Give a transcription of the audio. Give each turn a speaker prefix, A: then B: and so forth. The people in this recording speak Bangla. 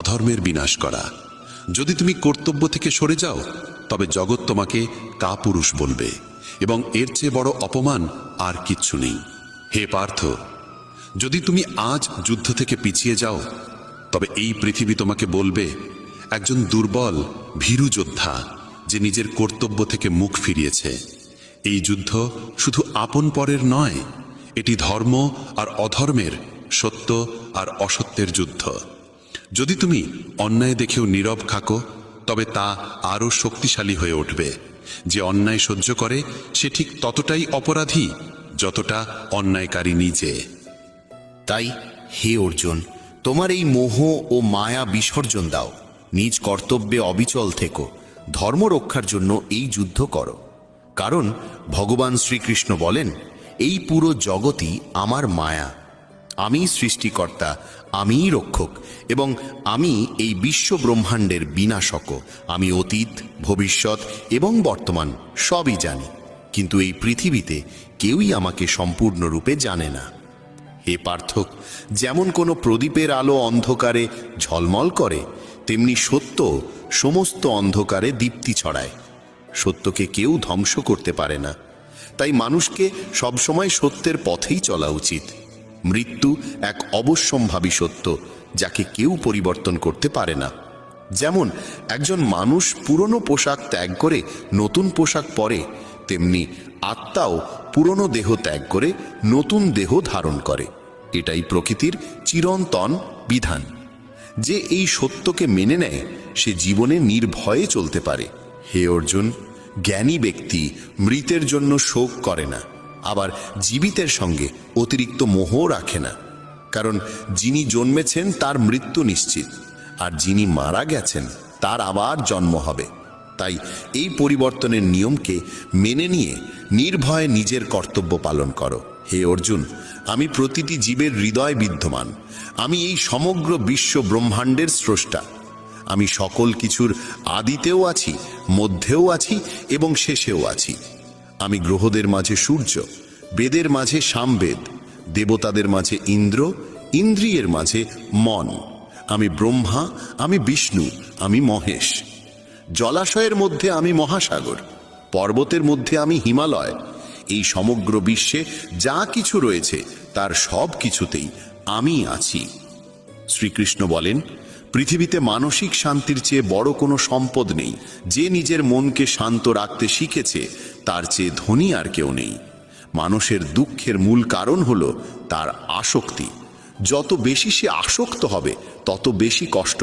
A: অধর্মের বিনাশ করা। যদি তুমি কর্তব্য থেকে সরে যাও তবে জগৎ তোমাকে কাপুরুষ বলবে, এবং এর চেয়ে বড় অপমান আর কিচ্ছু নেই। হে পার্থ, যদি তুমি আজ যুদ্ধ থেকে পিছিয়ে যাও তবে এই পৃথিবী তোমাকে বলবে একজন দুর্বল ভীরু যোদ্ধা যে নিজের কর্তব্য থেকে মুখ ফিরিয়েছে। এই যুদ্ধ শুধু আপন পরের নয়, এটি ধর্ম আর অধর্মের, সত্য আর অসত্যের যুদ্ধ। যদি তুমি অন্যায় দেখেও নীরব থাকো তবে তা আরও শক্তিশালী হয়ে উঠবে। যে অন্যায় সহ্য করে সে ঠিক ততটাই অপরাধী যতটা অন্যায়কারী নিজে।
B: তাই হে অর্জুন, তোমার এই মোহ ও মায়া বিসর্জন দাও, নিজ কর্তব্যে অবিচল থেকো, ধর্ম রক্ষার জন্য এই যুদ্ধ করো। কারণ ভগবান শ্রীকৃষ্ণ বলেন, এই পুরো জগৎই আমার মায়া, আমিই সৃষ্টিকর্তা, আমিই রক্ষক, এবং আমি এই বিশ্ব ব্রহ্মাণ্ডের বিনাশকও। আমি অতীত, ভবিষ্যৎ এবং বর্তমান সবই জানি, কিন্তু এই পৃথিবীতে কেউই আমাকে সম্পূর্ণরূপে জানে না। হে পার্থক, যেমন কোনো প্রদীপের আলো অন্ধকারে ঝলমল করে, তেমনি সত্য সমস্ত অন্ধকারে দীপ্তি ছড়ায়। সত্যকে কেউ ধ্বংস করতে পারে না। তাই মানুষকে সবসময় সত্যের পথেই চলা উচিত। মৃত্যু এক অবশ্যম্ভাবী সত্য, যাকে কেউ পরিবর্তন করতে পারে না। যেমন একজন মানুষ পুরনো পোশাক ত্যাগ করে নতুন পোশাক পরে, তেমনি আত্মাও পুরনো দেহ ত্যাগ করে নতুন দেহ ধারণ করে। এটাই প্রকৃতির চিরন্তন বিধান। যে এই সত্যকে মেনে নেয় সে জীবনে নির্ভয়ে চলতে পারে। হে অর্জুন, জ্ঞানী ব্যক্তি মৃতের জন্য শোক করে না, আবার জীবিতের সঙ্গে অতিরিক্ত মোহ রাখে না। কারণ যিনি জন্মেছেন তার মৃত্যু নিশ্চিত, আর যিনি মারা গেছেন তার আবার জন্ম হবে। তাই এই পরিবর্তনের নিয়মকে মেনে নিয়ে নির্ভয়ে নিজের কর্তব্য পালন করো। হে অর্জুন, আমি প্রতিটি জীবের হৃদয় বিদ্যমান। আমি এই সমগ্র বিশ্ব ব্রহ্মাণ্ডের স্রষ্টা। আমি সকল কিছুর আদিতেও আছি, মধ্যেও আছি এবং শেষেও আছি। আমি গ্রহদের মাঝে সূর্য, বেদের মাঝে সামবেদ, দেবতাদের মাঝে ইন্দ্র, ইন্দ্রিয়ের মাঝে মন। আমি ব্রহ্মা, আমি বিষ্ণু, আমি মহেশ। জলাশয়ের মধ্যে আমি মহাসাগর, পর্বতের মধ্যে আমি হিমালয়। এই সমগ্র বিশ্বে যা কিছু রয়েছে তার সব কিছুতেই আমি আছি। শ্রীকৃষ্ণ বলেন, পৃথিবীতে মানসিক শান্তির চেয়ে বড় কোনো সম্পদ নেই। যে নিজের মনকে শান্ত রাখতে শিখেছে তার চেয়ে ধনী আর কেউ নেই। মানুষের দুঃখের মূল কারণ হলো তার আসক্তি। যত বেশি সে আসক্ত হবে তত বেশি কষ্ট